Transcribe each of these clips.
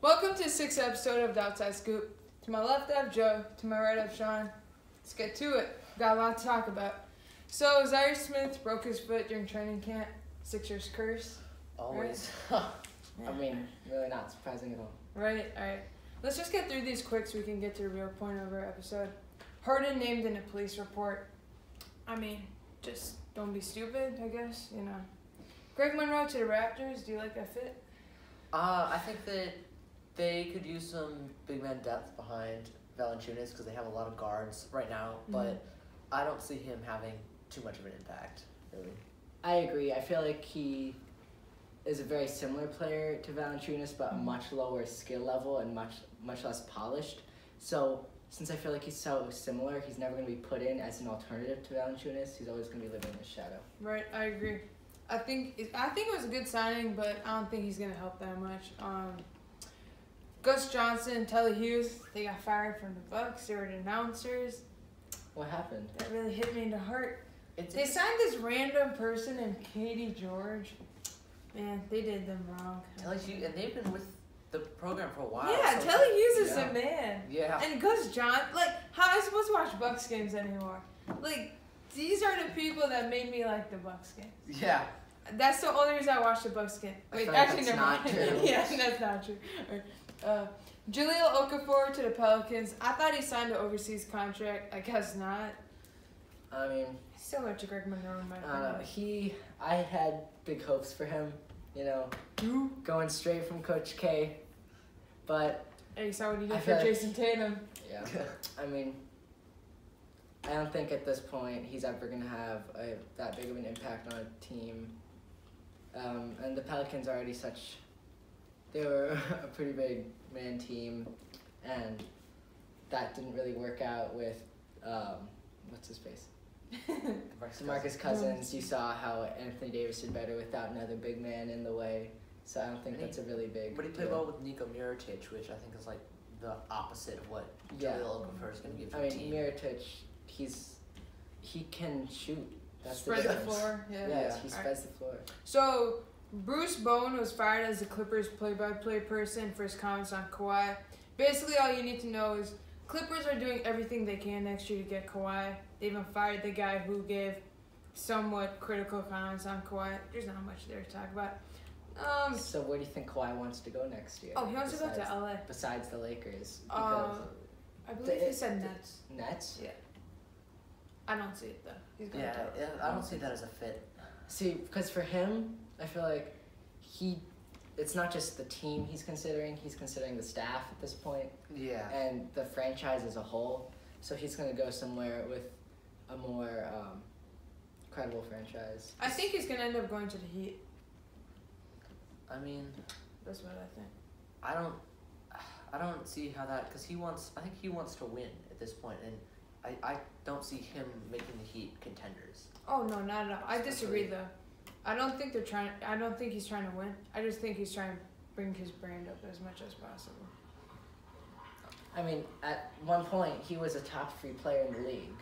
Welcome to the 6th episode of the Outside Scoop. To my left I have Joe, to my right I have Sean. Let's get to it. Got a lot to talk about. So, Zaire Smith broke his foot during training camp. Sixers curse. Always. Right? I mean, really not surprising at all. Right, alright. Let's just get through these quick so we can get to the real point of our episode. Harden named in a police report. I mean, just don't be stupid, I guess, you know. Greg Monroe to the Raptors. Do you like that fit? I think that they could use some big man depth behind Valanciunas because they have a lot of guards right now, but I don't see him having too much of an impact, really. I agree. I feel like he is a very similar player to Valanciunas, but a much lower skill level and much less polished. So since I feel like he's so similar, he's never going to be put in as an alternative to Valanciunas. He's always going to be living in his shadow. Right, I agree. I think it was a good signing, but I don't think he's going to help that much. Gus Johnson, Telly Hughes, they got fired from the Bucks. They were the announcers. What happened? That really hit me in the heart. They signed this random person named Katie George. Man, they did them wrong. Telly Hughes, and they've been with the program for a while. Yeah, so Telly Hughes is a man. Yeah. And Gus Johnson, how am I supposed to watch Bucks games anymore? These are the people that made me like the Bucks games. Yeah. That's the only reason I watched the Bucks game. Wait, actually, never mind. Yeah, that's not true. Jaleel Okafor to the Pelicans. I thought he signed an overseas contract. I guess not. I mean, Similar to Greg Monroe in my opinion. I had big hopes for him, you know, going straight from Coach K, but Hey, you saw what he did for Jason Tatum. yeah, I mean, I don't think at this point he's ever going to have that big of an impact on a team. And the Pelicans are already they were a pretty big man team, and that didn't really work out with, what's his face? DeMarcus Cousins. You saw how Anthony Davis did better without another big man in the way, so I don't think that's a really big But he played well with Nico Mirotic, which I think is like the opposite of what Jaleel Okafor is going to give to the team. Mirotic, he can shoot. That's Spread the floor. Yeah, he spreads the floor. So, Bruce Bowen was fired as the Clippers play-by-play person for his comments on Kawhi. Basically, all you need to know is Clippers are doing everything they can next year to get Kawhi. They even fired the guy who gave somewhat critical comments on Kawhi. There's not much there to talk about. So where do you think Kawhi wants to go next year? Oh, he wants to go to LA. Besides the Lakers. I believe he said Nets. Nets? Yeah. I don't see it though. He's going Yeah, I don't see that as a fit. See, because for him, I feel like it's not just the team he's considering the staff at this point. Yeah. And the franchise as a whole. So he's going to go somewhere with a more credible franchise. I think he's going to end up going to the Heat. I mean, that's what I think. I don't see how that, because I think he wants to win at this point, and I don't see him making the Heat contenders. Oh no, not at all. I disagree though. I don't think he's trying to win. I just think he's trying to bring his brand up as much as possible. I mean, at one point, he was a top 3 player in the league.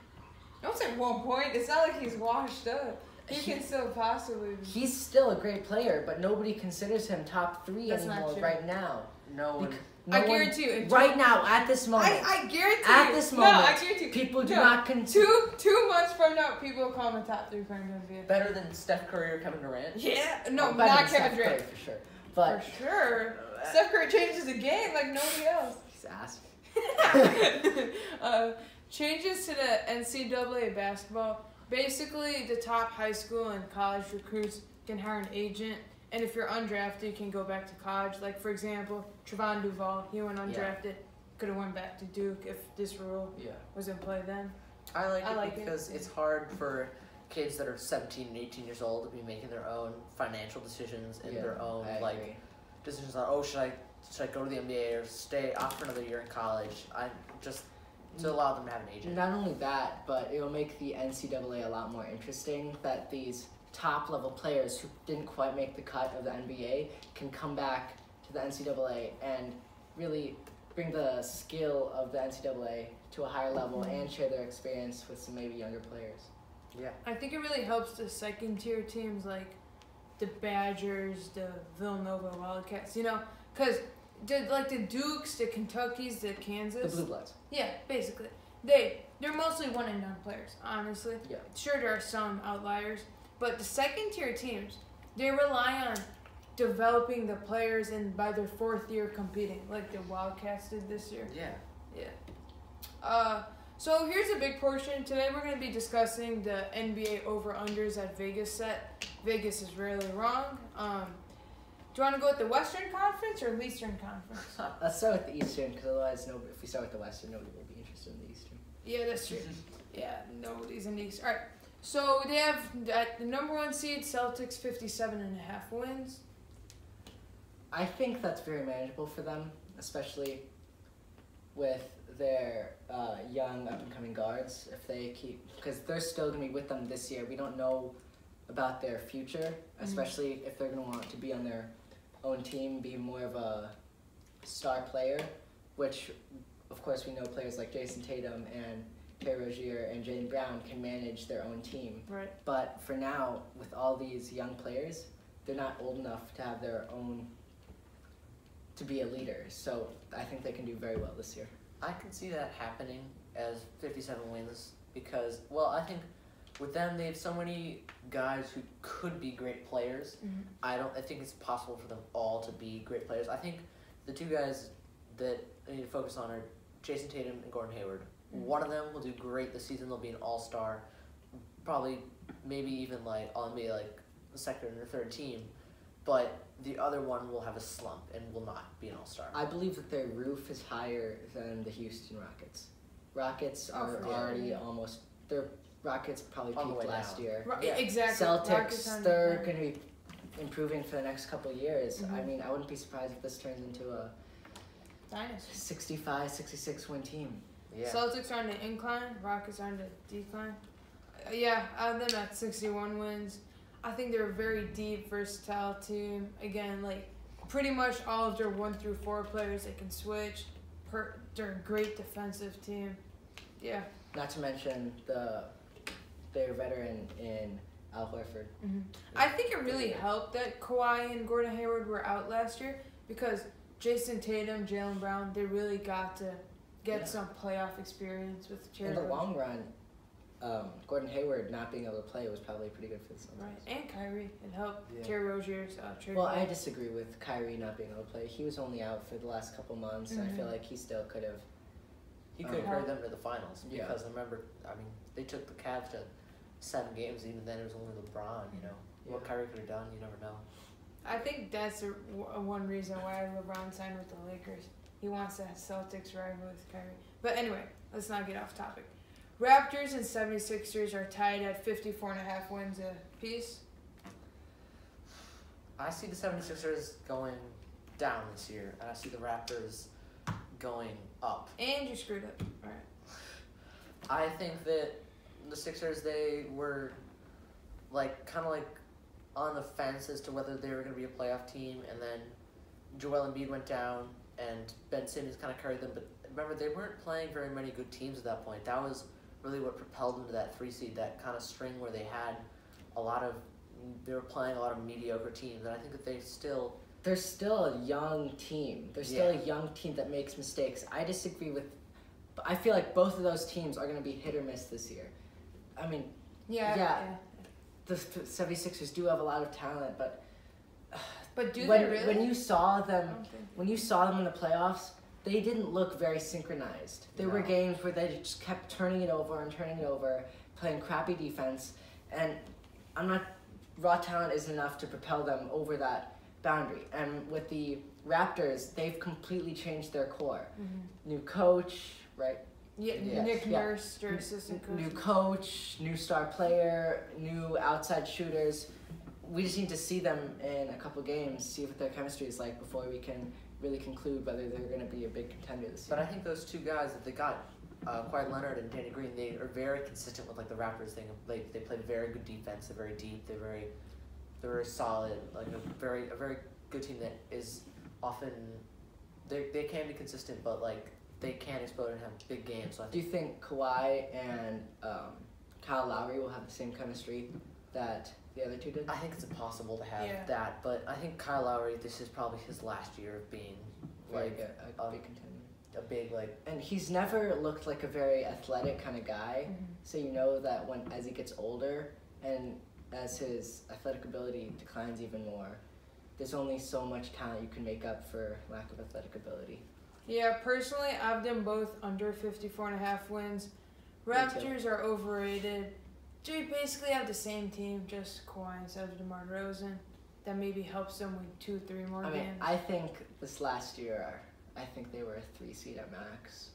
Don't say 1 point. It's not like he's washed up. He can still possibly be. He's still a great player, but nobody considers him top 3 anymore right now. I guarantee you. Right now, at this moment. I guarantee at you. this moment. No, I guarantee you. People do not consider. 2 months from now, people will call him a top 3 player in the NBA. Better than Steph Curry or Kevin Durant? Yeah. No, not Kevin Durant. For sure. But for sure. Steph Curry changes the game like nobody else. He's ass. Changes to the NCAA basketball. Basically, the top high school and college recruits can hire an agent, and if you're undrafted, you can go back to college. Like, for example, Trevon Duval, he went undrafted. Could have went back to Duke if this rule was in play then. I like it because it's hard for kids that are 17 and 18 years old to be making their own financial decisions and their own decisions on, should I go to the NBA or stay off for another year in college? To allow them to have an agent. Not only that, but it will make the NCAA a lot more interesting that these top-level players who didn't quite make the cut of the NBA can come back to the NCAA and really bring the skill of the NCAA to a higher level and share their experience with some maybe younger players. Yeah. I think it really helps the second-tier teams like the Badgers, the Villanova Wildcats, because the Dukes, the Kentuckys, the Kansas. The Blue Bloods. Yeah, basically. They're mostly one and done players, honestly. Yeah. Sure, there are some outliers, but the second tier teams, they rely on developing the players and by their fourth year competing, like the Wildcats did this year. Yeah. Yeah. So here's a big portion. Today we're going to be discussing the NBA over-unders that Vegas set. Vegas is rarely wrong. Do you want to go with the Western Conference or Eastern Conference? Let's start with the Eastern, because otherwise, if we start with the Western, nobody will be interested in the Eastern. Yeah, that's true. Yeah, nobody's in the East. All right. So they have the number one seed, Celtics, 57.5 wins. I think that's very manageable for them, especially with their young up-and-coming guards. If they keep, because they're still going to be with them this year. We don't know about their future, especially if they're going to want to be on their own team, be more of a star player, which, of course, we know players like Jason Tatum and Terry Rozier and Jaylen Brown can manage their own team. Right. But for now, with all these young players, they're not old enough to have their own, to be a leader. So I think they can do very well this year. I can see that happening as 57 wins because, well, I think with them, they have so many guys who could be great players. Mm-hmm. I think it's possible for them all to be great players. I think the two guys that I need to focus on are Jason Tatum and Gordon Hayward. Mm-hmm. One of them will do great this season. They'll be an all-star, probably maybe even like on maybe like the second or third team. But the other one will have a slump and will not be an all-star. I believe that their roof is higher than the Houston Rockets. Rockets are already almost, their Rockets probably peaked last year. Yeah. Exactly. Celtics, they're going to be improving for the next couple of years. Mm-hmm. I mean, I wouldn't be surprised if this turns into a dynasty. 65, 66 win team. Yeah. Celtics are on the incline, Rockets are on the decline. Yeah, I have them at 61 wins. I think they're a very deep, versatile team. Again, like pretty much all of their 1 through 4 players, they can switch. They're a great defensive team. Yeah. Not to mention their veteran in Al Horford. Mm-hmm. I think it really helped that Kawhi and Gordon Hayward were out last year because Jason Tatum, Jaylen Brown, they really got to get some playoff experience with Terry. In the long run, Gordon Hayward not being able to play was probably pretty good for the Celtics. Right, and Kyrie. It helped Terry Rozier's trade. Well, I disagree with Kyrie not being able to play. He was only out for the last couple months, and I feel like he still could have. He could have carried them to the finals because remember, I mean, they took the Cavs to 7 games. Even then, it was only LeBron. You know what Kyrie could have done. You never know. I think that's one reason why LeBron signed with the Lakers. He wants that Celtics rival with Kyrie. But anyway, let's not get off topic. Raptors and 76ers are tied at 54.5 wins apiece. I see the 76ers going down this year, and I see the Raptors going up. And you screwed up. All right. I think that the Sixers, they were kind of on the fence as to whether they were going to be a playoff team, and then Joel Embiid went down, and Ben Simmons kind of carried them. But remember, they weren't playing very many good teams at that point. That was really what propelled them to that 3 seed, that kind of string where they had they were playing a lot of mediocre teams, and I think that they're still a young team. They're still a young team that makes mistakes. I disagree with. I feel like both of those teams are going to be hit or miss this year. I mean, the 76ers do have a lot of talent, but do they really? When you saw them in the playoffs, they didn't look very synchronized. There were games where they just kept turning it over, playing crappy defense, and raw talent isn't enough to propel them over that boundary. And with the Raptors, they've completely changed their core. Mm-hmm. New coach, right? Nick Nurse, their assistant coach. New coach, new star player, new outside shooters. We just need to see them in a couple games, see what their chemistry is like before we can really conclude whether they're going to be a big contender this year. But I think those two guys that they got, Kawhi Leonard and Danny Green, they are very consistent with the Raptors thing. They play very good defense. They're very deep. They're very solid. A very good team that is often they can be consistent, but they can explode and have big games. So do you think Kawhi and Kyle Lowry will have the same chemistry that the other two did? I think it's impossible to have that, but I think Kyle Lowry, this is probably his last year of being very like good, a big contender. A big like. And he's never looked like a very athletic kind of guy. So you know that as he gets older and as his athletic ability declines even more, there's only so much talent you can make up for lack of athletic ability. Yeah, personally, I've done both under 54.5 wins. Raptors are overrated. They basically have the same team, just Kawhi instead of DeMar DeRozan. That maybe helps them win 2-3 more games. I think this last year, I think they were a 3 seed at max.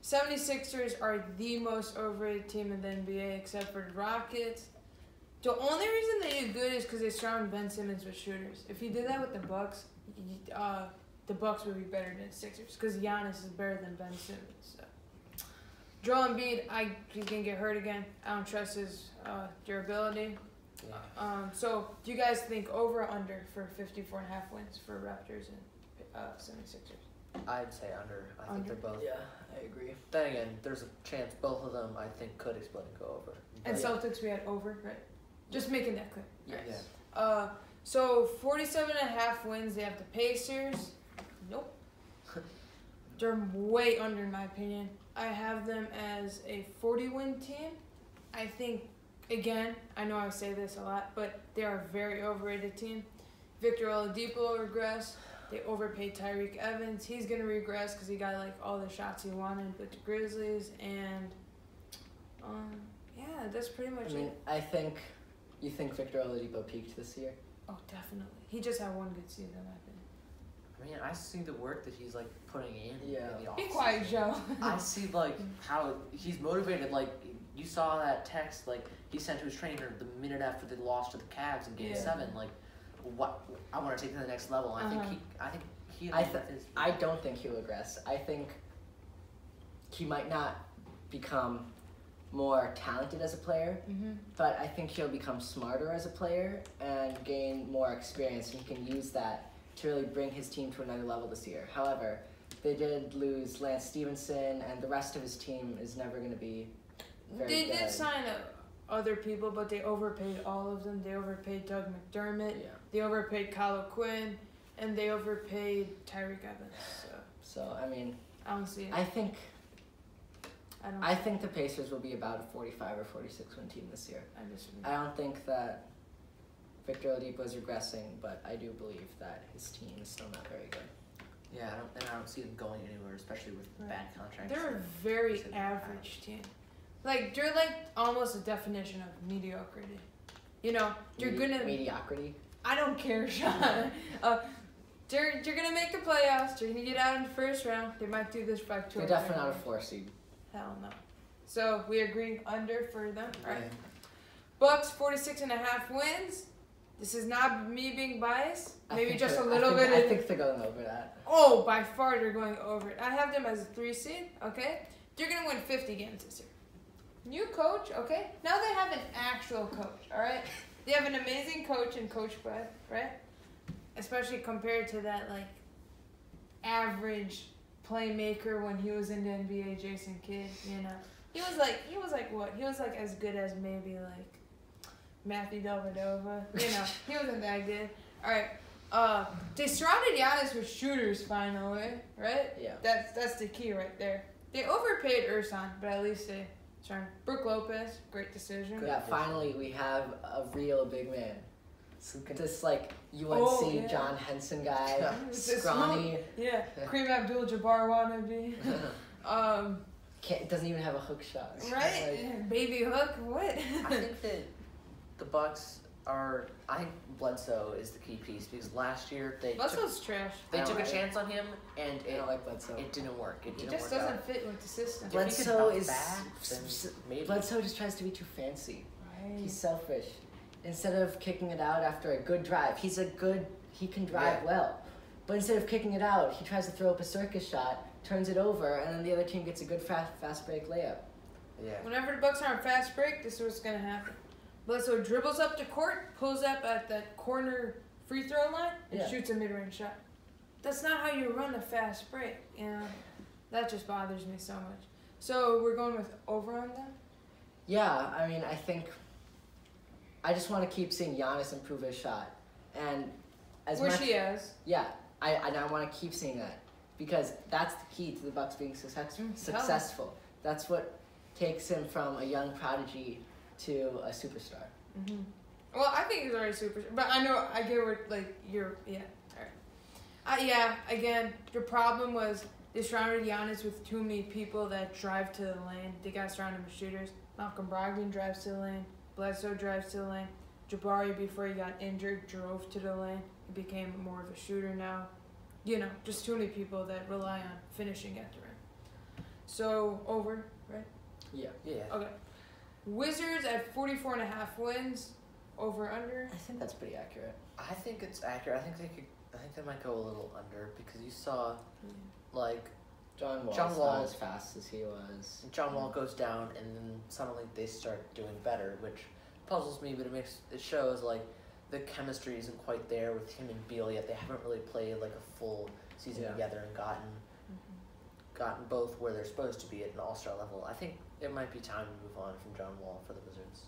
76ers are the most overrated team in the NBA except for the Rockets. The only reason they do good is because they surround Ben Simmons with shooters. If you did that with the Bucks, the Bucks would be better than the Sixers because Giannis is better than Ben Simmons. So. Joel Embiid, he's going to get hurt again. I don't trust his durability. Yeah. So do you guys think over or under for 54.5 wins for Raptors and 76ers? I'd say under. I think they're both. Yeah, I agree. Then again, there's a chance both of them I think could explode and go over. And Celtics we had over, right? Just making that clear. Yes. Yeah. So 47.5 wins. They have the Pacers. Nope. They're way under in my opinion. I have them as a 40-win team. I think, again, I know I say this a lot, but they are a very overrated team. Victor Oladipo regress. They overpaid Tyreek Evans. He's going to regress because he got like all the shots he wanted with the Grizzlies. And, yeah, that's pretty much it. I think, you think Victor Oladipo peaked this year? Oh, definitely. He just had one good season, I think. I see the work that he's like putting in. Yeah. In the Be offseason. quiet, Joe. I see like how he's motivated. Like you saw that text like he sent to his trainer the minute after they lost to the Cavs in Game 7. Like, what I want to take it to the next level. I think he. I don't think he'll regress. I think he might not become more talented as a player, but I think he'll become smarter as a player and gain more experience, and he can use that to really bring his team to another level this year. However, they did lose Lance Stevenson, and the rest of his team is never going to be very good. They did sign other people, but they overpaid all of them. They overpaid Doug McDermott. Yeah. They overpaid Kyle Quinn, and they overpaid Tyreek Evans. So I don't see it. I think the Pacers will be about a 45 or 46 win team this year. I don't think that Victor Oladipo is regressing, but I do believe that his team is still not very good. Yeah, I don't see them going anywhere, especially with bad contracts. They're a very average team. Like, they're like almost a definition of mediocrity. You know, you're gonna mediocrity. I don't care, Sean. They're gonna make the playoffs. They're gonna get out in the first round. They might do this by 2. They're definitely not a 4 seed. Hell no. So we agree under for them. All right. Yeah. Bucks 46.5 wins. This is not me being biased. Maybe just a little bit. I think they're going over that. Oh, by far they're going over it. I have them as a 3 seed. Okay, they're gonna win 50 games this year. New coach. Okay, now they have an actual coach. All right, they have an amazing coach and Coach Bud, right? Especially compared to that like average playmaker when he was in the NBA, Jason Kidd. You know, he was like what? He was like as good as maybe like Matthew Dellavedova. You know, he wasn't that good. All right. They surrounded Giannis with shooters finally, right? Yeah. That's the key right there. They overpaid Ersan, but at least they surrounded Brook Lopez. Great decision. Yeah, finally we have a real big man. This like UNC John Henson guy, scrawny. Yeah, Kareem Abdul-Jabbar wannabe. Doesn't even have a hook shot. Right? Like, baby hook, what? I think that the Bucks are. I think Bledsoe is the key piece because last year Bledsoe's trash. They took a chance on him and I don't like Bledsoe. It didn't work. He just doesn't fit with the system. Bledsoe maybe. Bledsoe just tries to be too fancy. Right. He's selfish. Instead of kicking it out after a good drive, he can drive well. But instead of kicking it out, he tries to throw up a circus shot, turns it over, and then the other team gets a good fast break layup. Yeah. Whenever the Bucks are on fast break, this is what's gonna happen. Bledsoe dribbles up the court, pulls up at the corner free throw line, and shoots a mid-range shot. That's not how you run a fast break. You know, that just bothers me so much. So we're going with over on them? Yeah, I think I just want to keep seeing Giannis improve his shot. And Which he has. Yeah. I want to keep seeing that because that's the key to the Bucks being successful. That's what takes him from a young prodigy to a superstar. Mm-hmm. Well, I think he's already superstar, but I get where you're. Yeah, all right. Yeah. Again, the problem was they surrounded Giannis with too many people that drive to the lane. They got surrounded with shooters. Malcolm Brogdon drives to the lane. Bledsoe drives to the lane. Jabari, before he got injured, drove to the lane. He became more of a shooter now. Just too many people that rely on finishing at the rim. So, over, right? Yeah. Okay. Wizards at 44.5 wins. Over, under? I think that's pretty accurate. I think it's accurate. I think they might go a little under because you saw, John Wall's not as fast as he was. John Wall goes down, and then suddenly they start doing better, which puzzles me. But it shows the chemistry isn't quite there with him and Beal yet. They haven't really played a full season together and gotten both where they're supposed to be at an all-star level. I think it might be time to move on from John Wall for the Wizards.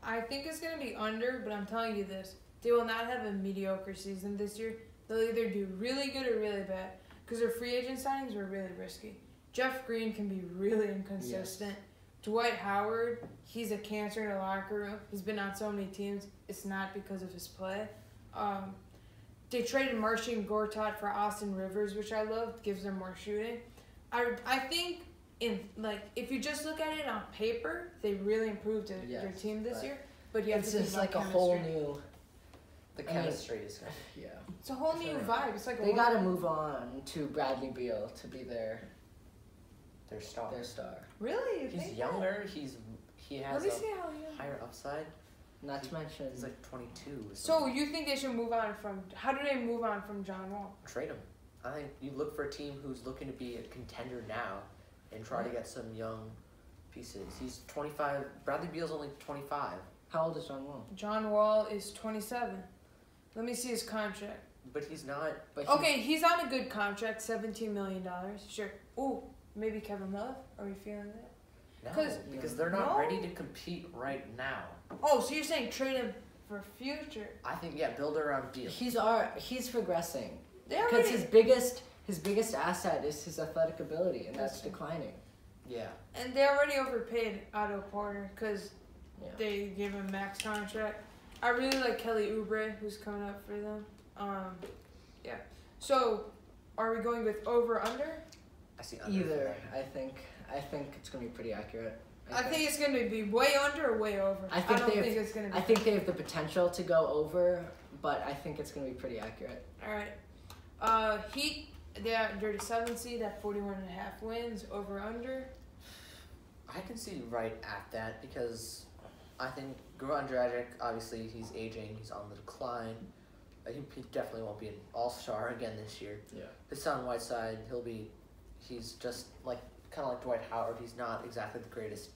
I think it's going to be under, but I'm telling you this. They will not have a mediocre season this year. They'll either do really good or really bad because their free agent signings were really risky. Jeff Green can be really inconsistent. Yes. Dwight Howard, he's a cancer in the locker room. He's been on so many teams. It's not because of his play. They traded Marcin Gortat for Austin Rivers, which I love. Gives them more shooting. I think if you just look at it on paper, they really improved their team this year. But you have it's to just think a whole new. The chemistry is good. Yeah. It's a whole new vibe. It's they got to move on to Bradley Beal to be their star. Their star. Really? He's younger. He has higher upside. Not to mention he's 22. So you think they should move on from? How do they move on from John Wall? Trade him. I think you look for a team who's looking to be a contender now, and try to get some young pieces. He's 25. Bradley Beal's only 25. How old is John Wall? John Wall is 27. Let me see his contract. But he's not. He's on a good contract, $17 million. Sure. Ooh, maybe Kevin Love. Are we feeling that? No, because they're not ready to compete right now. Oh, so you're saying trade him for future? I think build around Beal. He's regressing because his biggest asset is his athletic ability, and that's declining. Yeah. And they already overpaid Otto Porter because they gave him max contract. I really like Kelly Oubre, who's coming up for them. Yeah. So, are we going with over under? I see under. Either. I think it's gonna be pretty accurate. I think it's gonna be way under or way over. I don't think it's gonna be. I think they have the potential to go over, but I think it's gonna be pretty accurate. All right. Heat. They're the 7th seed at 41.5 wins. Over under. I can see right at that because I think Goran Dragic, obviously he's aging, he's on the decline. He definitely won't be an all-star again this year. Yeah. Hassan Whiteside, he's just kind of like Dwight Howard. He's not exactly the greatest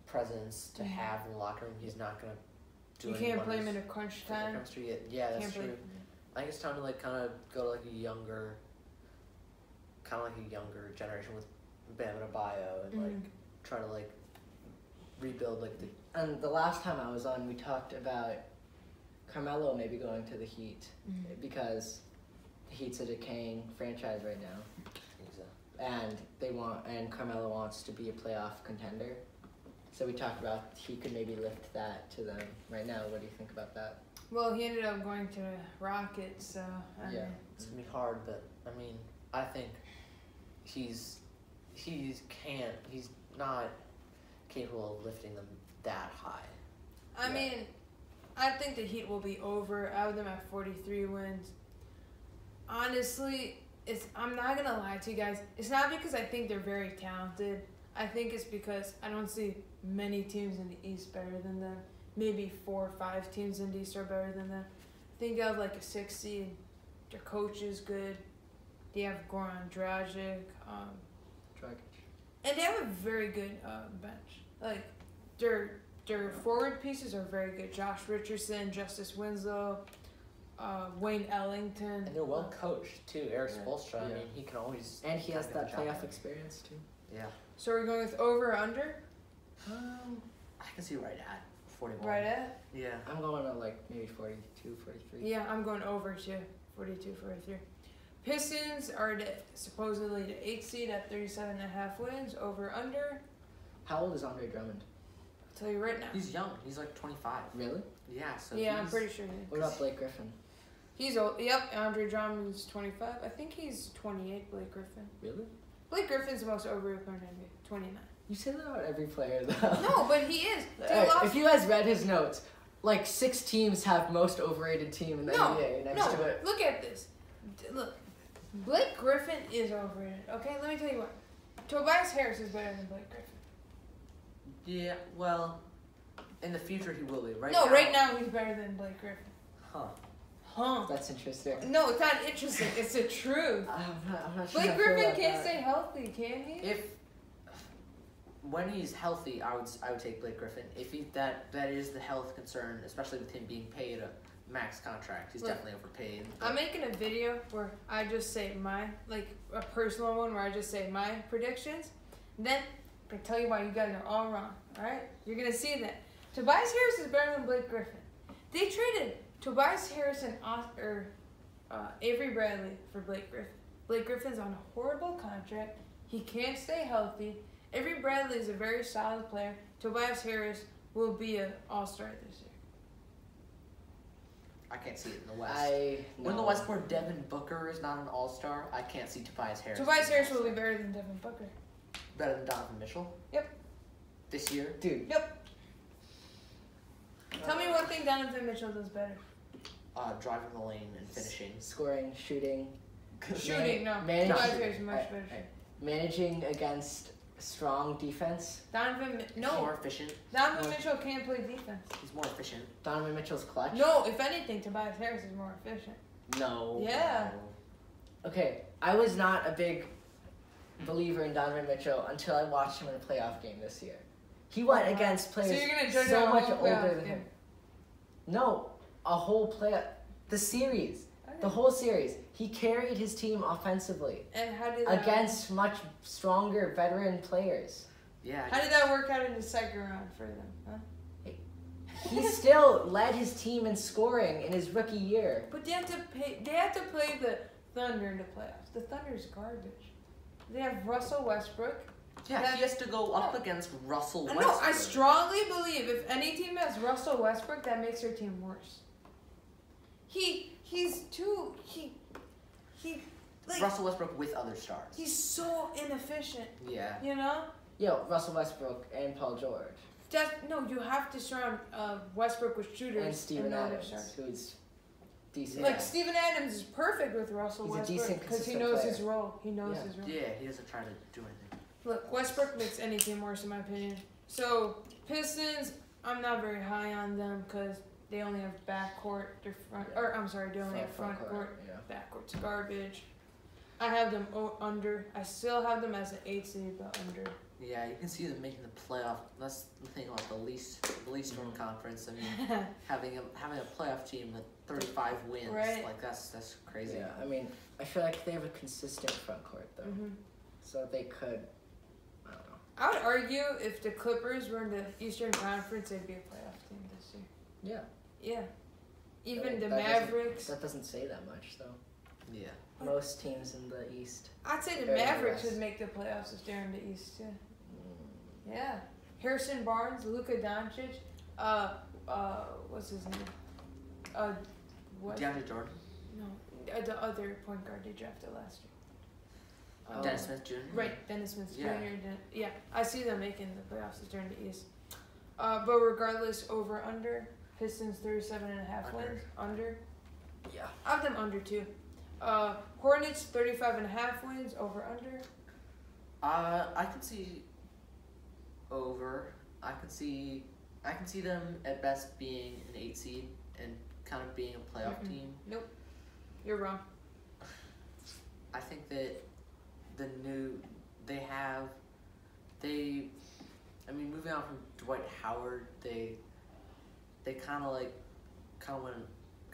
presence to have in the locker room. He's not gonna do. You can't play him in a crunch time. Yeah, that's true. I think it's time to kind of go to a younger generation with Bam Adebayo and try to rebuild the. And the last time I was on, we talked about Carmelo maybe going to the Heat because the Heat's a decaying franchise right now. Exactly. And Carmelo wants to be a playoff contender. So we talked about he could maybe lift that to them right now. What do you think about that? Well, he ended up going to Rockets, so it's gonna be hard, but I think he's not capable of lifting them that high. I think the Heat will be over. I have them at 43 wins. Honestly, I'm not gonna lie to you guys. It's not because I think they're very talented. I think it's because I don't see many teams in the East better than them. Maybe 4 or 5 teams in the East are better than them. I think they have a 6 seed. Their coach is good. They have Goran Dragic. And they have a very good bench. Their forward pieces are very good. Josh Richardson, Justice Winslow, Wayne Ellington. And they're well coached too. Eric Spoelstra. Yeah. He can always. And he has that playoff experience too. Yeah. So we're going with over or under? I can see right at 41. Right at? Yeah. I'm going to maybe 42, 43. Yeah, I'm going over too. 42, 43. Pistons are supposedly the 8th seed at 37.5 wins, over under. How old is Andre Drummond? I'll tell you right now. He's young. He's like 25. Really? Yeah. So yeah, I'm pretty sure he is. What about Blake Griffin? He's old. Yep, Andre Drummond's 25. I think he's 28, Blake Griffin. Really? Blake Griffin's the most overrated player in the NBA. 29. You say that about every player, though. No, but he is. Right, if you guys read his notes, like 6 teams have most overrated team in the NBA next to it. Look at this. Look, Blake Griffin is overrated. Okay, let me tell you what. Tobias Harris is better than Blake Griffin. Yeah, well, in the future he will be. Right now he's better than Blake Griffin. Huh. That's interesting. No, it's not interesting. It's the truth. I'm not sure. Blake Griffin can't stay healthy, can he? When he's healthy, I would take Blake Griffin. If that is the health concern, especially with him being paid a max contract, he's definitely overpaid. I'm making a video where I just say a personal one where I just say my predictions. Then I tell you why you guys are all wrong. All right, you're gonna see that Tobias Harris is better than Blake Griffin. They traded Tobias Harris and Avery Bradley for Blake Griffin. Blake Griffin's on a horrible contract. He can't stay healthy. Avery Bradley is a very solid player. Tobias Harris will be an all-star this year. I can't see it in the West. When the West, where Devin Booker is not an all-star, I can't see Tobias Harris. Tobias Harris will be better than Devin Booker. Better than Donovan Mitchell? Yep. This year? Dude. Yep. Tell me one thing Donovan Mitchell does better. Driving the lane and finishing. Scoring, shooting. Shooting, no. Tobias Harris is much better. Managing against strong defense. More efficient. Donovan Mitchell can't play defense. He's more efficient. Donovan Mitchell's clutch. No, if anything, Tobias Harris is more efficient. No. Yeah. No. Okay, I was not a big believer in Donovan Mitchell until I watched him in a playoff game this year. He went against players so much older than him. No, a whole the series. Okay. The whole series. He carried his team offensively. And how did against much stronger veteran players. Yeah. How did that work out in the second round for them? Huh? He still led his team in scoring in his rookie year. But they have to play the Thunder in the playoffs. The Thunder's garbage. They have Russell Westbrook. Yeah, he has to go up against Russell Westbrook. No, I strongly believe if any team has Russell Westbrook, that makes their team worse. Russell Westbrook with other stars. He's so inefficient. Yeah. You know? Yo, Russell Westbrook and Paul George. You have to surround Westbrook with shooters. And Steven Adams, who's decent. Like, Steven Adams is perfect with Russell Westbrook because he knows his role. He knows his role. Yeah, he doesn't try to do anything. Look, Westbrook makes any team worse in my opinion. So, Pistons, I'm not very high on them because they only have backcourt. They only have front court. Yeah. Backcourt's garbage. I have them under. I still have them as an 8 seed, but under. Yeah, you can see them making the playoff. That's the thing about the least win conference. I mean, having a playoff team with 35 wins, right. Like that's crazy. Yeah, I mean, I feel like they have a consistent front court though, so they could. I don't know. I would argue if the Clippers were in the Eastern Conference, they'd be a playoff team this year. Yeah. Yeah. Even the Mavericks. That doesn't say that much though. Yeah. Most teams in the East. I'd say the Mavericks would make the playoffs if they're in the East too. Yeah. Harrison Barnes, Luka Doncic, what's his name? DeAndre Jordan? No, the other point guard they drafted last year. Dennis Smith Jr. Right, Dennis Smith Jr. Yeah, I see them making the playoffs if they're in the East. But regardless, over under, Pistons 37.5 wins. Under. Yeah. I have them under too. Hornets 35.5 wins. Over under. I can see over. I can see them at best being an 8 seed and kind of being a playoff team. Nope. You're wrong. I think that moving on from Dwight Howard, they kind of went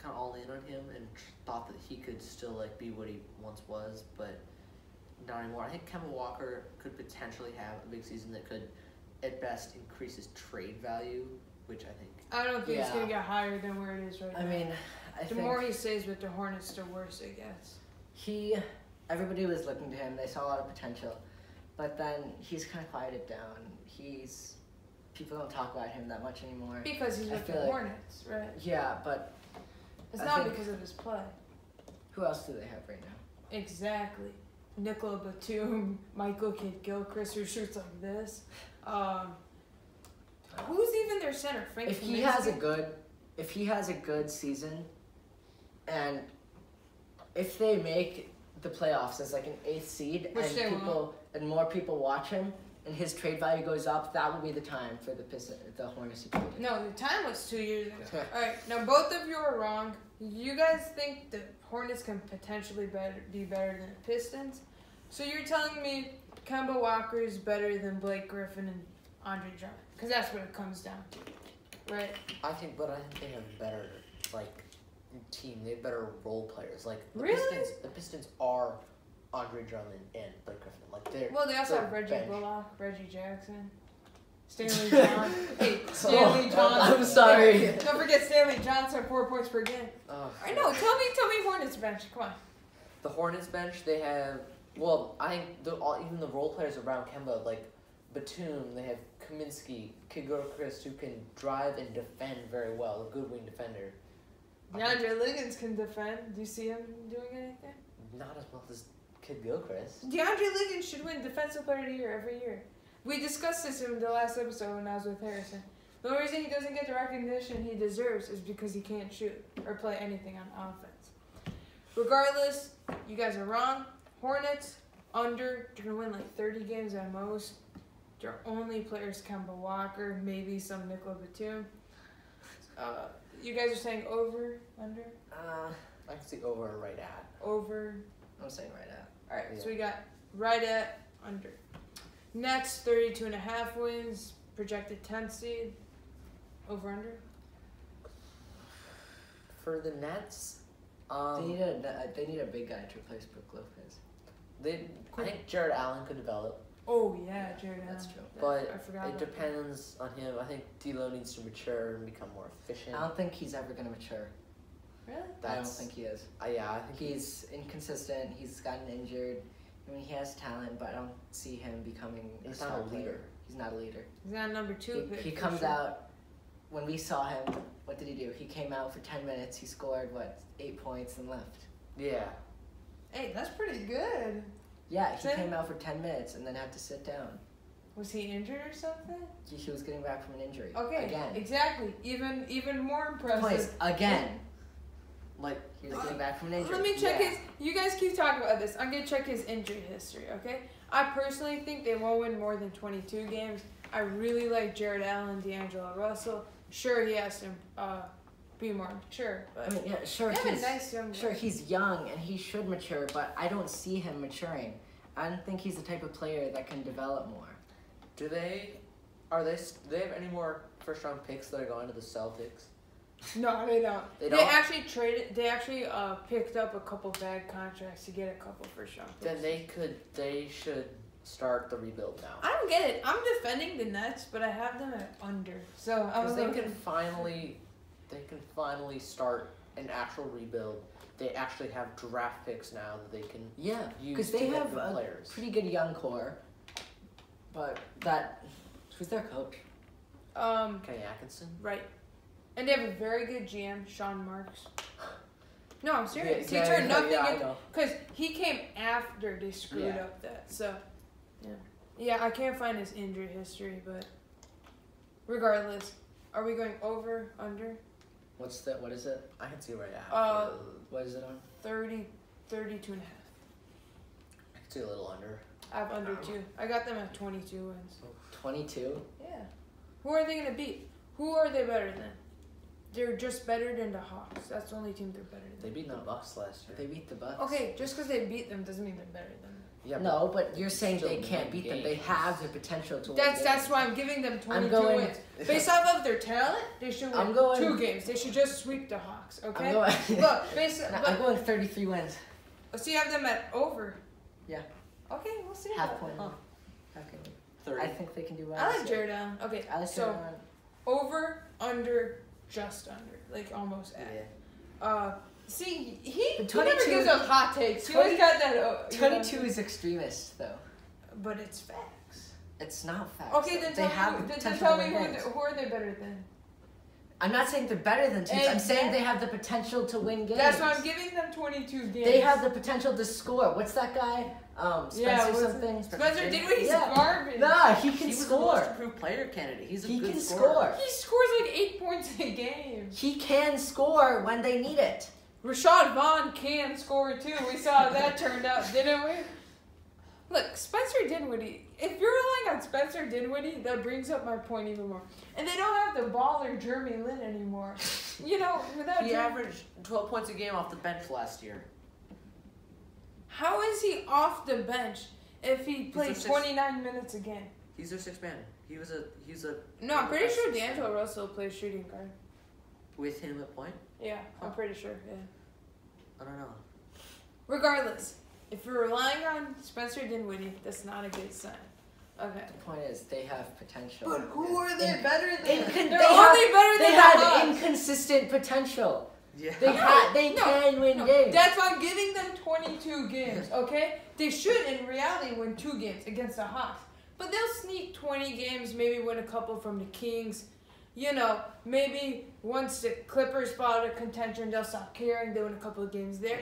all in on him and thought that he could still be what he once was, but not anymore. I think Kemba Walker could potentially have a big season that could, at best, increase his trade value, which I don't think it's gonna get higher than where it is right now. I mean, the more he stays with the Hornets, the worse it gets. Everybody was looking to him. They saw a lot of potential, but then he's kind of quieted down. People don't talk about him that much anymore. Because he's with the Hornets, right? Yeah, but it's not because of his play. Who else do they have right now? Exactly. Nikola Batum, Michael Kidd-Gilchrist, who shoots like this. Who's even their center? Frank If he has a good season, and if they make the playoffs as like an 8th seed, and more people watch him, and his trade value goes up, that will be the time for the Hornets to trade him. No, the time was 2 years ago. All right, now both of you are wrong. You guys think the Hornets can potentially be better than the Pistons. So you're telling me Kemba Walker is better than Blake Griffin and Andre Drummond? Because that's what it comes down to, right? I think they have better, like, team. They have better role players. Like, the Pistons are Andre Drummond and Blake Griffin. Like, they also have Reggie Bullock, Reggie Jackson, Stanley Johnson. Hey, Stanley Johnson. I'm sorry. Hey, don't forget Stanley Johnson, 4 points per game. I know. Tell me Hornets bench. Come on. The Hornets bench, they have. Well, I think even the role players around Kemba, like Batum, they have Kaminsky, Kidd-Gilchrist, who can drive and defend very well, a good wing defender. DeAndre Liggins can defend. Do you see him doing anything? Not as well as Kidd-Gilchrist. DeAndre Liggins should win Defensive Player of the Year every year. We discussed this in the last episode when I was with Harrison. The only reason he doesn't get the recognition he deserves is because he can't shoot or play anything on offense. Regardless, you guys are wrong. Hornets, under, they're going to win like 30 games at most. Their only players, Kemba Walker, maybe some Nikola Batum. You guys are saying over, under? I can see over or right at. Over. I'm saying right at. All right, so we got right at, under. Nets, 32.5 wins, projected 10th seed. Over, under? For the Nets, they need a big guy to replace Brook Lopez. I think Jared Allen could develop. Oh, yeah, Jared Allen. That's true. But I forgot it depends on him. I think D'Lo needs to mature and become more efficient. I don't think he's ever going to mature. Really? I don't think he is. Yeah, I think he's inconsistent. He's gotten injured. I mean, he has talent, but I don't see him becoming a star leader. He's not a leader. He's not a number 2 pick. He comes out. When we saw him, what did he do? He came out for 10 minutes. He scored, 8 points and left. Yeah. Hey, that's pretty good. Yeah, he came out for 10 minutes and then had to sit down. Was he injured or something? He was getting back from an injury. Okay, again. Exactly. Even more impressive. Twice, again. Like, he was getting back from an injury. Let me check his... You guys keep talking about this. I'm going to check his injury history, okay? I personally think they won't win more than 22 games. I really like Jared Allen, D'Angelo Russell. Sure, he has to be more mature. But I mean, yeah, sure. He's young and he should mature, but I don't see him maturing. I don't think he's the type of player that can develop more. Do they have any more first-round picks that are going to the Celtics? No, they don't. They actually picked up a couple bad contracts to get a couple first-round picks. Then they should start the rebuild now. I don't get it. I'm defending the Nets, but I have them at under. So they can finally start an actual rebuild. They actually have draft picks now that they can use because they have a players. Pretty good young core. But who's their coach? Kenny Atkinson. Right. And they have a very good GM, Sean Marks. No, I'm serious. Yeah, he turned nothing into because he came after they screwed up that. So, yeah, I can't find his injury history, but regardless, are we going over, under? What is it? I can see right now. What is it on? 32.5. I can see a little under. I have under 2. I got them at 22 wins. 22? Yeah. Who are they going to beat? Who are they better than? They're just better than the Hawks. That's the only team they're better than. They beat the Bucks last year. They beat the Bucks. Okay, just because they beat them doesn't mean they're better than them. Yeah, no, but you're saying they can't beat them. They have the potential to win. That's why I'm giving them 22 wins. Based off of their talent, they should win 2 games. They should just sweep the Hawks, okay? I'm going 33 wins. So you have them at over? Yeah. Okay, we'll see. Half point. Huh. 30. I think they can do well. I like Jared Allen. Okay, so over, under, just under. Like almost at. Yeah. See, he never 22 gives us hot takes. He always got that. 22 is extremist, though. But it's facts. It's not facts. Okay, then tell me who are they better than? I'm not saying they're better than teams. I'm saying they have the potential to win games. That's why I'm giving them 22 games. They have the potential to score. What's that guy? Spencer something. Spencer Dinwiddie, he's garbage. Nah, he can He was score. the most improved player candidate. He can score. He scores like 8 points a game. He can score when they need it. Rashad Vaughn can score too. We saw how that turned out, didn't we? Look, Spencer Dinwiddie. If you're relying on Spencer Dinwiddie, that brings up my point even more. And they don't have the baller Jeremy Lin anymore. You know, without he averaged 12 points a game off the bench last year. How is he off the bench if he plays 29 minutes a game? He's their sixth man. He's a. No, I'm pretty sure D'Angelo Russell plays shooting guard. With him at point? Yeah, I'm pretty sure. Yeah. I don't know. Regardless, if you're relying on Spencer Dinwiddie, that's not a good sign. Okay. The point is, they have potential. But who are they better than? They have inconsistent potential. Yeah. They can win games. That's why I'm giving them 22 games, okay? They should, in reality, win 2 games against the Hawks. But they'll sneak 20 games, maybe win a couple from the Kings. You know, maybe once the Clippers fall out of contention, they'll stop caring. They win a couple of games there.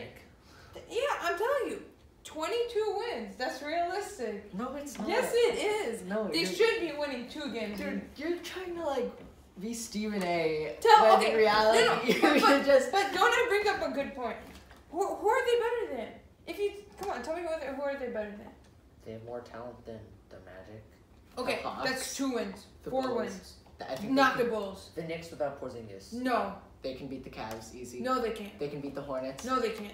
Yeah, I'm telling you. 22 wins. That's realistic. No, it's not. Yes, it is. No, they should be winning 2 games. Dude, you're trying to, be Stephen A. In reality, but don't I bring up a good point? Who are they better than? Come on, tell me who are they better than? They have more talent than the Magic. Okay, that's 2 wins. 4 Bulls. wins. I Not the Bulls. The Knicks without Porzingis. No. They can beat the Cavs easy. No, they can't. They can beat the Hornets. No, they can't.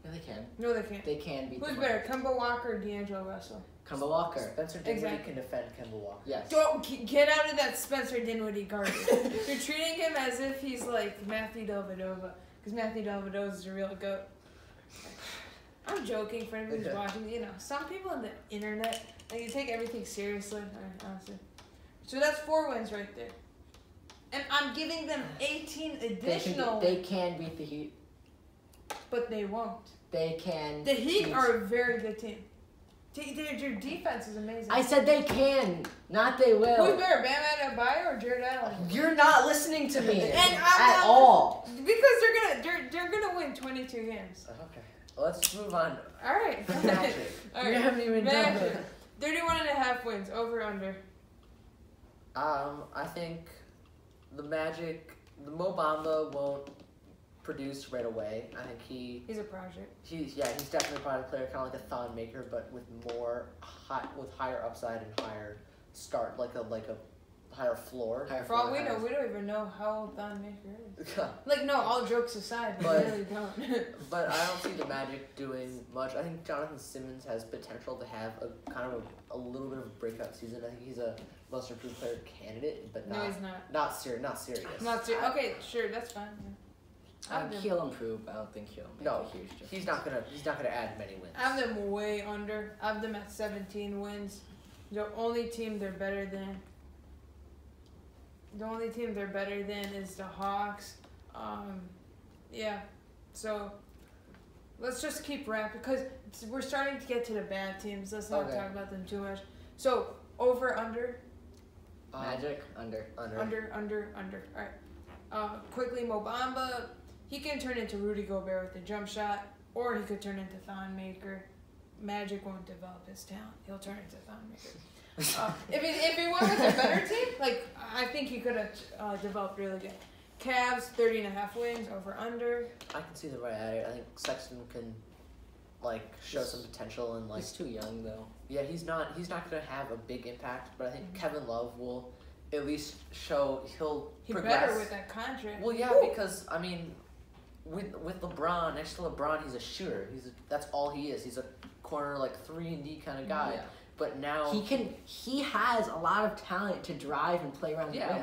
Yeah, they can. No, they can't. They can beat Who's the better, Kemba Walker or D'Angelo Russell? Kemba Walker. Spencer Dinwiddie can defend Kemba Walker. Yes. Don't get out of that Spencer Dinwiddie garbage. You're treating him as if he's like Matthew Dellavedova, because Matthew Dellavedova is a real goat. I'm joking for anybody who's watching. You know, some people on the internet, they take everything seriously. Honestly. So that's 4 wins right there. And I'm giving them 18 additional. They can beat the Heat. But they won't. They can. The Heat are a very good team. Their defense is amazing. I said they can, not they will. Who's better, Bam Adebayo or Jared Allen? You're not listening to me at all. Because they're gonna win 22 games. Okay. Well, let's move on. All right. Magic. All right. You haven't even done it. 31.5 wins, over under. I think the Magic, the Mo Bamba won't produce right away. I think he's a project. He's definitely a project player, kind of like a Thon Maker, but with with higher upside and higher start, like a higher floor. For all we know, we don't even know how old Thon Maker is. No, all jokes aside, we really don't. But I don't see the Magic doing much. I think Jonathan Simmons has potential to have a little bit of a breakout season. I think he's a most improved player candidate, but no, he's not. Not serious. Not serious. Okay, sure, that's fine. Yeah. He'll improve. I don't think he'll make a huge difference. He's not gonna add many wins. I have them way under. I have them at 17 wins. The only team they're better than is the Hawks. Yeah. So let's just keep wrapping because we're starting to get to the bad teams. Let's not talk about them too much. So over under. Magic under. All right. Quickly, Mo Bamba. He can turn into Rudy Gobert with a jump shot, or he could turn into Thon Maker. Magic won't develop his talent. He'll turn into Thon Maker. If he went with a better team, I think he could have developed really good. Cavs, 30.5 wins, over under. I can see the right at it. I think Sexton can show some potential and he's too young though. Yeah, he's not gonna have a big impact, but I think Kevin Love will at least show he'll progress. Better with that contract. Well, yeah, because I mean, with LeBron, next to LeBron, he's a shooter. That's all he is. He's a corner 3-and-D kind of guy. Yeah. But now he has a lot of talent to drive and play around the rim.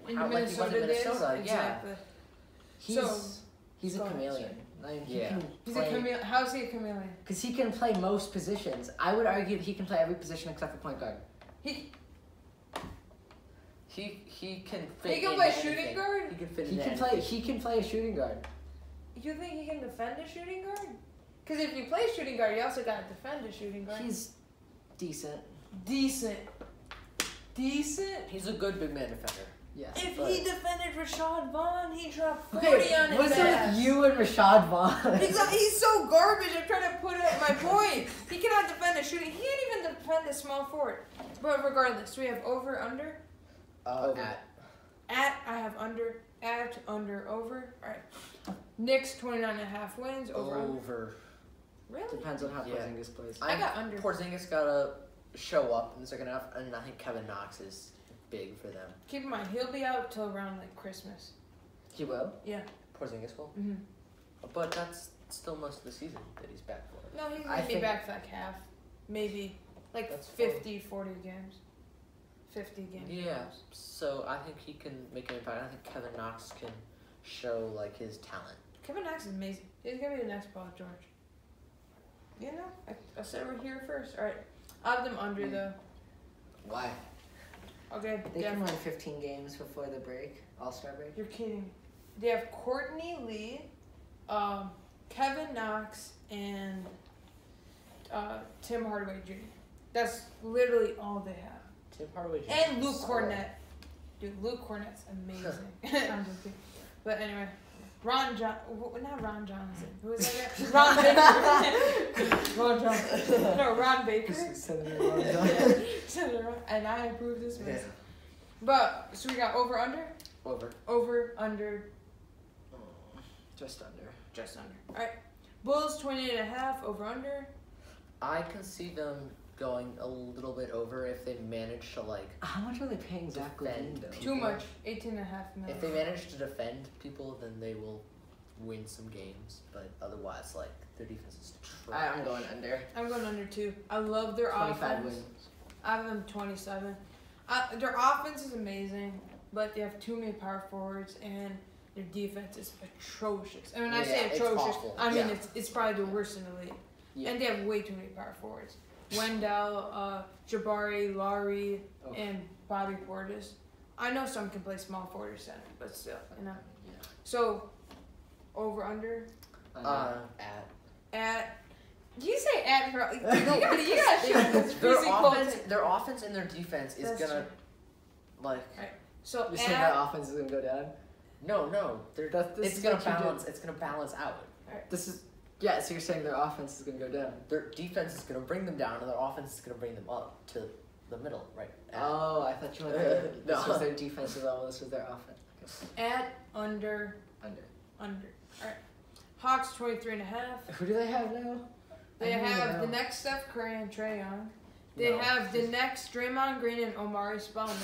He was in Minnesota. Exactly. Yeah. He's a chameleon. He's a chameleon. How's he a chameleon? Because he can play most positions. I would argue that he can play every position except for point guard. He can fit. He can play shooting guard. He can fit. He can play a shooting guard. You think he can defend a shooting guard? Because if you play shooting guard, you also got to defend a shooting guard. He's decent. Decent. He's a good big man defender. Yeah. If he defended Rashad Vaughn, he dropped 40 Okay, on his what's ass. with you and Rashad Vaughn? He's so garbage. I'm trying to put it my point. He cannot defend a shooting. He can't even defend a small forward. But regardless, we have over, under. Over. At, I have under. At, under, over. All right. Knicks 29.5 wins. Over. Over. Really? Depends on how Porzingis plays. I got under. Porzingis gotta show up in the second half, and I think Kevin Knox is big for them. Keep in mind, he'll be out till around like Christmas. He will? Yeah. Porzingis will? Mm-hmm. But that's still most of the season that he's back for. No, he's going to be back for like half. Maybe like That's 50, 40 games. 50 games. Yeah, so I think he can make an impact. I think Kevin Knox can show like his talent. Kevin Knox is amazing. He's going to be the next Paul George. You know, I said we're here first. All right. I have them under, though. Why? Okay. They can win 15 games before the break, All-Star break. You're kidding. They have Courtney Lee, Kevin Knox, and Tim Hardaway Jr. That's literally all they have. Tim Hardaway Jr. And Luke Cornett. Dude, Luke Cornett's amazing. I'm just kidding. But anyway, not Ron Johnson. Who was that guy? Ron Baker. Ron Johnson. No, Ron Baker. Senator Ron. And I approve this message. Yeah. But, so we got over, under? Over. Over, under. Just under. Just under. All right. Bulls 28.5, over, under. I can see them going a little bit over if they manage to like. How much are they paying Zach LaVine, though? Too much. 18.5 million. If they manage to defend people, then they will win some games. But otherwise, like their defense is trash. I'm going under. I'm going under too. I love their 25 offense. wins. I have them 27. Their offense is amazing, but they have too many power forwards and their defense is atrocious. And when I say atrocious, I mean it's probably the worst in the league. Yeah. And they have way too many power forwards. Wendell, Jabari, Laurie, and Bobby Portis. I know some can play small forward or center, but still, you know. Yeah. So, over, under? At. Do you say at for? You gotta Their offense and their defense is gonna, true. like. Right. So you saying their offense is gonna go down? No. It's gonna balance. It's gonna balance out. Right. So you're saying their offense is gonna go down? Their defense is gonna bring them down, and their offense is gonna bring them up to the middle, right? Oh, I thought you meant this was their defensive level. This was their offense. Okay. At, under. All right. Hawks 23.5. Who do they have now? They have the next Steph Curry and Trae Young. They have the next Draymond Green and Omari Spellman.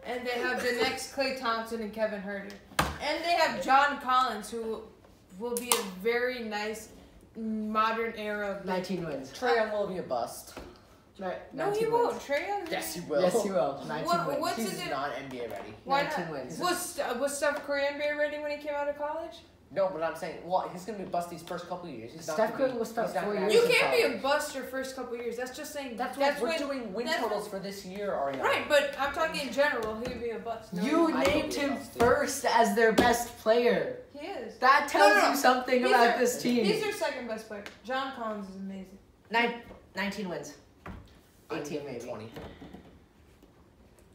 And they have the next Klay Thompson and Kevin Huerter. And they have John Collins, who will be a very nice modern era. 19 wins. Trae Young will be a bust. No, he won't. Trae Young. Yes, he will. Yes, he will. 19 wins. What's He's not NBA ready. Why 19 not? wins. Was Steph Curry NBA ready when he came out of college? No, but I'm saying, he's gonna be a bust these first couple of years. Steph Curry will start 4 years. You can't be a bust your first couple of years. That's just saying. That's what we're doing win totals for this year, Ariana. Right, but I'm talking in general. He would be a bust. You named him first as their best player. He is. That tells you something about this team. He's their second best player. John Collins is amazing. 19 wins. 18 maybe. 20.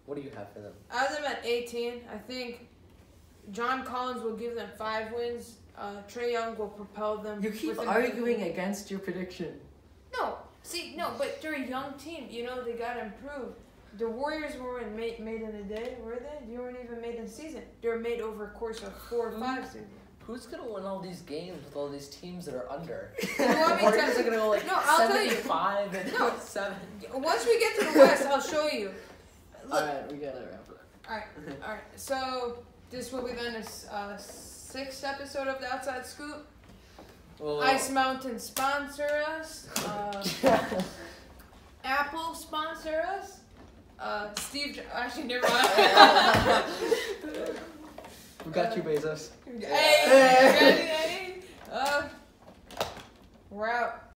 What do you have for them? I have them at 18. I think John Collins will give them 5 wins. Trae Young will propel them. You keep arguing against your prediction. No, but they're a young team. You know, they got to improve. The Warriors weren't made in a day, were they? They weren't even made in a season. They were made over a course of 4 or 5 seasons. Who's gonna win all these games with all these teams that are under? You want me Warriors are gonna go like I'll tell you. 75 and 7. Once we get to the West, I'll show you. Look. All right, we gotta wrap up. All right. So this will be then a 6th episode of the Outside Scoop. Ice Mountain sponsor us. Apple sponsor us. Steve, actually, never mind. We got you, Bezos. Hey, we're out.